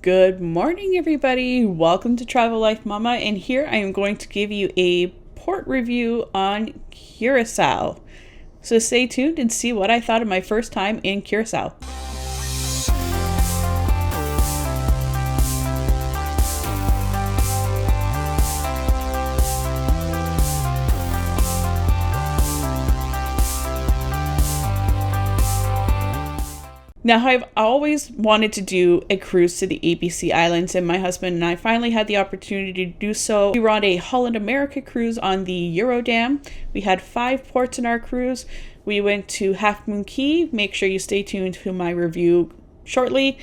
Good morning, everybody. Welcome to Travel Life Mama, and here I am going to give you a port review on Curacao. So stay tuned and see what I thought of my first time in Curacao. Now, I've always wanted to do a cruise to the ABC Islands, and my husband and I finally had the opportunity to do so. We were on a Holland America cruise on the Eurodam. We had 5 ports in our cruise. We went to Half Moon Cay. Make sure you stay tuned to my review shortly.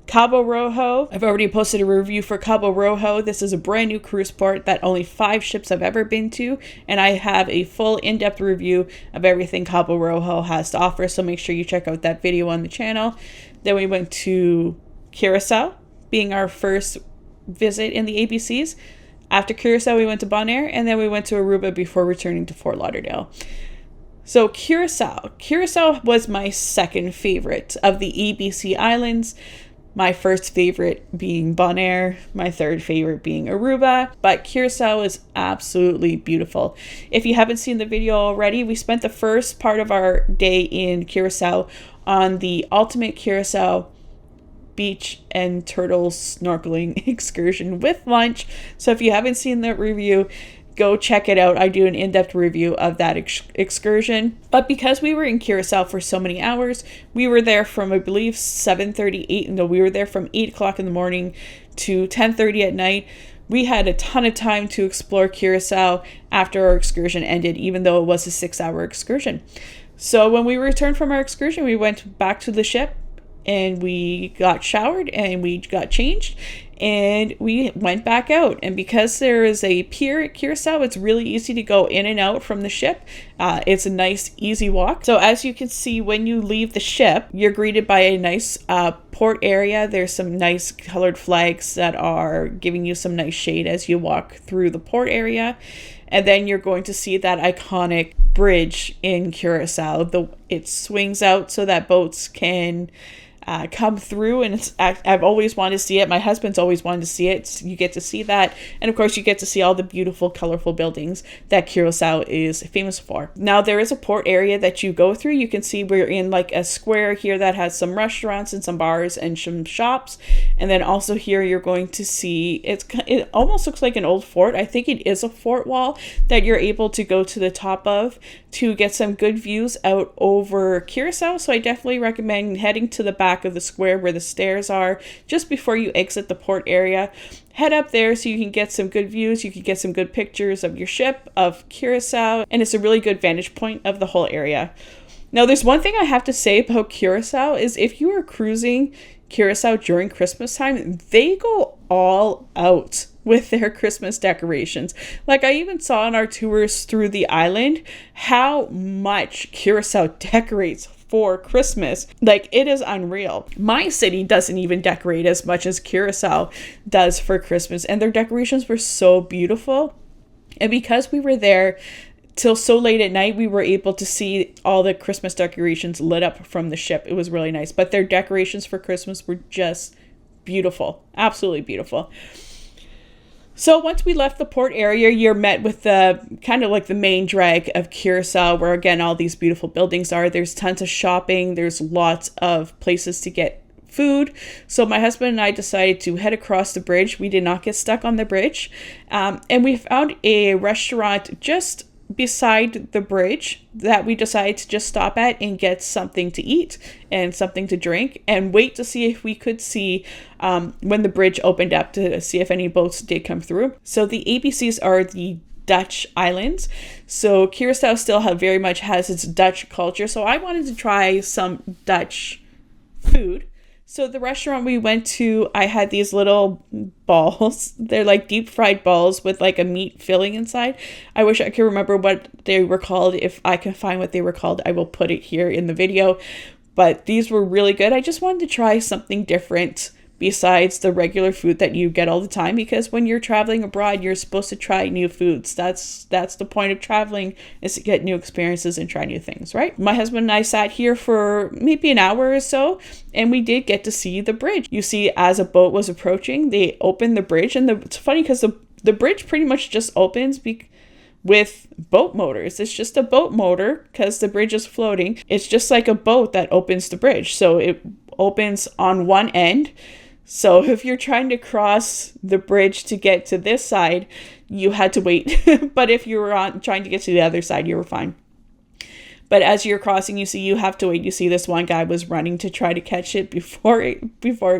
Cabo Rojo. I've already posted a review for Cabo Rojo. This is a brand new cruise port that only 5 ships have ever been to, and I have a full in-depth review of everything Cabo Rojo has to offer, so make sure you check out that video on the channel. Then we went to Curacao, being our first visit in the ABCs. After Curacao, we went to Bonaire, and then we went to Aruba before returning to Fort Lauderdale. So Curacao was my second favorite of the ABC Islands. My first favorite being Bonaire, my third favorite being Aruba, but Curacao is absolutely beautiful. If you haven't seen the video already, we spent the first part of our day in Curacao on the ultimate Curacao beach and turtle snorkeling excursion with lunch. So if you haven't seen that review, go check it out. I do an in-depth review of that excursion. But because we were in Curacao for so many hours, we were there from, I believe, 7:38. No, we were there from 8 o'clock in the morning to 10:30 at night. We had a ton of time to explore Curacao after our excursion ended, even though it was a 6-hour excursion. So when we returned from our excursion, we went back to the ship and we got showered and we got changed and we went back out. And because there is a pier at Curacao, it's really easy to go in and out from the ship. It's a nice, easy walk. So as you can see, when you leave the ship, you're greeted by a nice port area. There's some nice colored flags that are giving you some nice shade as you walk through the port area. And then you're going to see that iconic bridge in Curacao. It swings out so that boats can come through, and I've always wanted to see it. My husband's always wanted to see it. So you get to see that, and of course you get to see all the beautiful, colorful buildings that Curacao is famous for. Now there is a port area that you go through. You can see we're in like a square here that has some restaurants and some bars and some shops, and then also here you're going to see it almost looks like an old fort. I think it is a fort wall that you're able to go to the top of to get some good views out over Curacao. So I definitely recommend heading to the back of the square where the stairs are just before you exit the port area. Head up there so you can get some good views. You can get some good pictures of your ship, of Curacao, and it's a really good vantage point of the whole area. Now there's one thing I have to say about Curacao is if you are cruising Curacao during Christmas time, they go all out with their Christmas decorations. Like I even saw on our tours through the island how much Curacao decorates for Christmas. Like it is unreal. My city doesn't even decorate as much as Curacao does for Christmas, and their decorations were so beautiful. And because we were there till so late at night, we were able to see all the Christmas decorations lit up from the ship. It was really nice. But their decorations for Christmas were just beautiful. Absolutely beautiful. So once we left the port area, you're met with the kind of like the main drag of Curacao, where again, all these beautiful buildings are. There's tons of shopping. There's lots of places to get food. So my husband and I decided to head across the bridge. We did not get stuck on the bridge. And we found a restaurant just beside the bridge that we decided to just stop at and get something to eat and something to drink and wait to see if we could see when the bridge opened up to see if any boats did come through. So the ABCs are the Dutch islands. So Curacao still very much has its Dutch culture. So I wanted to try some Dutch food. So the restaurant we went to, I had these little balls. They're like deep fried balls with like a meat filling inside. I wish I could remember what they were called. If I can find what they were called, I will put it here in the video. But these were really good. I just wanted to try something different besides the regular food that you get all the time, because when you're traveling abroad, you're supposed to try new foods. That's the point of traveling, is to get new experiences and try new things, right? My husband and I sat here for maybe an hour or so, and we did get to see the bridge. You see, as a boat was approaching, they opened the bridge, and it's funny because the bridge pretty much just opens with boat motors. It's just a boat motor because the bridge is floating. It's just like a boat that opens the bridge. So it opens on one end. So if you're trying to cross the bridge to get to this side, you had to wait. But if you were trying to get to the other side, you were fine. But as you're crossing, you have to wait. You see this one guy was running to try to catch it before it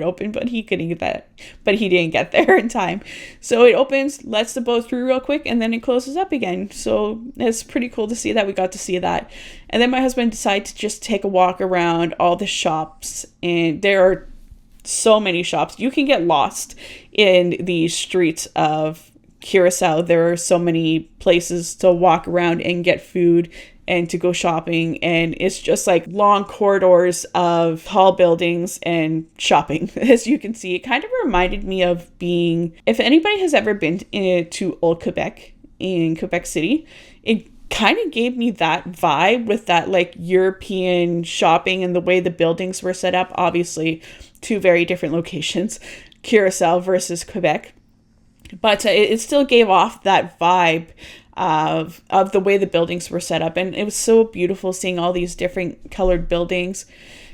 opened, but he couldn't get that. But he didn't get there in time. So it opens, lets the boat through real quick, and then it closes up again. So it's pretty cool to see that. We got to see that. And then my husband decided to just take a walk around all the shops. And there are so many shops. You can get lost in the streets of Curacao. There are so many places to walk around and get food and to go shopping, and it's just like long corridors of tall buildings and shopping. As you can see, it kind of reminded me of being, if anybody has ever been to Old Quebec in Quebec City, it kind of gave me that vibe with that like European shopping and the way the buildings were set up. Obviously, two very different locations, Curacao versus Quebec, but it still gave off that vibe of the way the buildings were set up. And it was so beautiful seeing all these different colored buildings.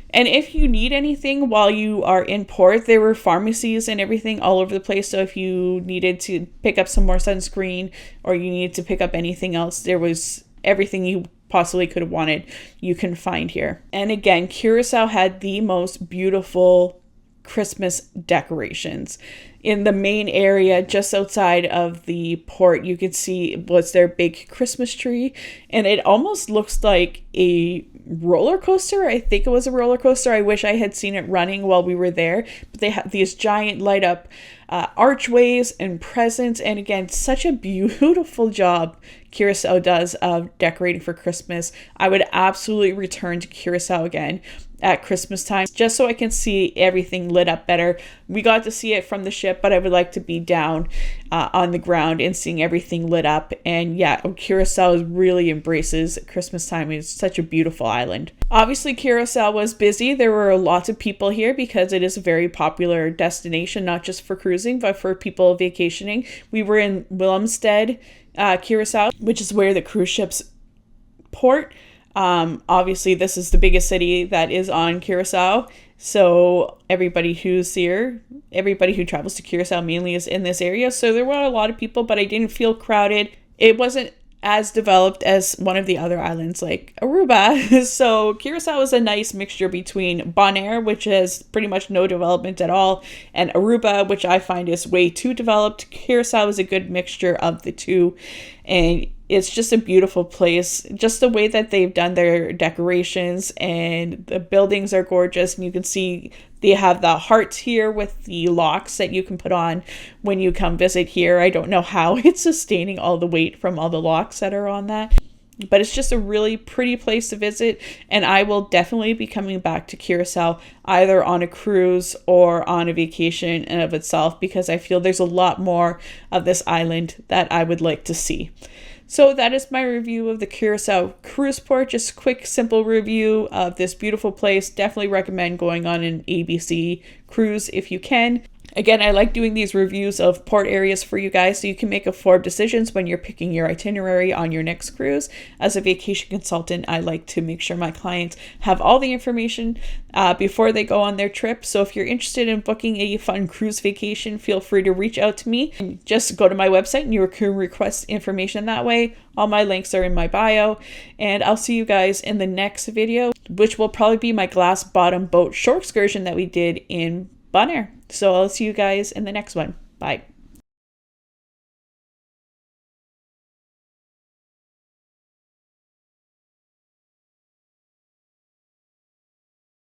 And if you need anything while you are in port, there were pharmacies and everything all over the place. So if you needed to pick up some more sunscreen, or you needed to pick up anything else, there was everything you possibly could have wanted, you can find here. And again, Curacao had the most beautiful Christmas decorations. In the main area just outside of the port, you could see was their big Christmas tree, and it almost looks like a roller coaster. I think it was a roller coaster. I wish I had seen it running while we were there, but they have these giant light up archways and presents, and again, such a beautiful job Curacao does of decorating for Christmas. I would absolutely return to Curacao again at Christmas time, just so I can see everything lit up better. We got to see it from the ship, but I would like to be down on the ground and seeing everything lit up. And yeah, Curacao really embraces Christmas time. It's such a beautiful island. Obviously, Curacao was busy. There were lots of people here because it is a very popular destination, not just for cruising, but for people vacationing. We were in Willemstad, Curacao, which is where the cruise ships port. Obviously this is the biggest city that is on Curacao, so everybody who travels to Curacao mainly is in this area. So there were a lot of people, but I didn't feel crowded. It wasn't as developed as one of the other islands like Aruba. So Curacao is a nice mixture between Bonaire, which has pretty much no development at all, and Aruba, which I find is way too developed. Curacao is a good mixture of the two, and it's just a beautiful place. Just the way that they've done their decorations, and the buildings are gorgeous. And you can see they have the hearts here with the locks that you can put on when you come visit here. I don't know how it's sustaining all the weight from all the locks that are on that, but it's just a really pretty place to visit. And I will definitely be coming back to Curacao either on a cruise or on a vacation in of itself, because I feel there's a lot more of this island that I would like to see. So that is my review of the Curacao cruise port. Just a quick, simple review of this beautiful place. Definitely recommend going on an ABC cruise if you can. Again, I like doing these reviews of port areas for you guys so you can make informed decisions when you're picking your itinerary on your next cruise. As a vacation consultant, I like to make sure my clients have all the information before they go on their trip. So if you're interested in booking a fun cruise vacation, feel free to reach out to me. Just go to my website and you can request information that way. All my links are in my bio, and I'll see you guys in the next video, which will probably be my glass bottom boat shore excursion that we did in Bonaire. So I'll see you guys in the next one. Bye.